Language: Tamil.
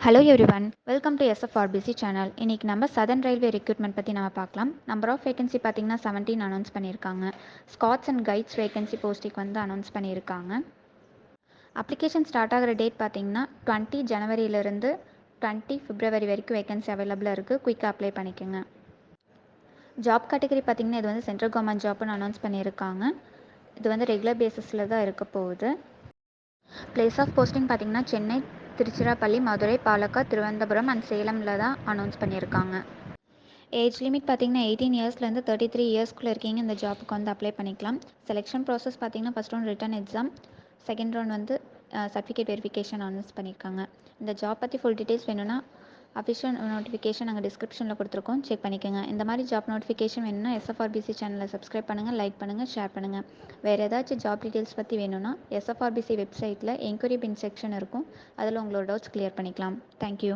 Hello everyone, welcome to SFRPC channel. இன்றைக்கி நம்ம சதர்ன் ரயில்வே ரெக்ரூட்மெண்ட் பற்றி நம்ம பார்க்கலாம். நம்பர் ஆஃப் வேகன்சி பார்த்திங்கன்னா 17 அனௌன்ஸ் பண்ணியிருக்காங்க. Scott's and guides vacancy posting வந்து அனௌன்ஸ் பண்ணியிருக்காங்க. அப்ளிகேஷன் ஸ்டார்ட் ஆகிற டேட் பார்த்திங்கன்னா 20 ஜனவரியிலேருந்து 20 பிப்ரவரி வரைக்கும் வேகன்சி அவைலபிளாக இருக்குது. குயிக்காக அப்ளை பண்ணிக்கோங்க. ஜாப் கேட்டகரி பார்த்திங்கன்னா இது வந்து சென்ட்ரல் கவர்மெண்ட் ஜாப்னு அனௌன்ஸ் பண்ணியிருக்காங்க. இது வந்து ரெகுலர் பேசிஸில் தான் இருக்க போகுது. பிளேஸ் ஆஃப் போஸ்டிங் பார்த்திங்கன்னா சென்னை, திருச்சிராப்பள்ளி, மதுரை, பாலக்காடு, திருவனந்தபுரம் அண்ட் சேலமில் தான் அனௌன்ஸ் பண்ணியிருக்காங்க. ஏஜ் லிமிட் பார்த்திங்கன்னா 18 இயர்ஸ்லேருந்து 33 இயர்ஸ்க்குள்ளே இருக்கீங்க இந்த ஜாப்புக்கு வந்து அப்ளை பண்ணிக்கலாம். செலெக்ஷன் ப்ராசஸ் பார்த்திங்கன்னா first round written exam, second round வந்து சர்டிஃபிகேட் வெரிஃபிகேஷன் அனௌன்ஸ் பண்ணியிருக்காங்க. இந்த ஜாப் பற்றி ஃபுல் டீட்டெயில்ஸ் வேணும்னா அஃபிஷியல் நோட்டிஃபிகேஷன் நாங்கள் டிஸ்கிரிப்ஷனில் கொடுத்துருக்கோம், செக் பண்ணிக்கோங்க. இந்த மாதிரி ஜாப் நோட்டிஃபிகேஷன் வேணும்னா எஸ்எஃப்ஆர்பிசி சேனலை சப்ஸ்கிரைப் பண்ணுங்கள், லைக் பண்ணுங்கள், ஷேர் பண்ணுங்கள். வேறு ஏதாச்சும் ஜாப் டீட்டெயில்ஸ் பற்றி வேணும்னா எஸ்எஃப்ஆர்பிசி வெப்சைட்டில் என்கொயரி பின் செக்ஷன் இருக்கும், அதில் உங்களோட டவுட்ஸ் கிளியர் பண்ணிக்கலாம். தேங்க்யூ.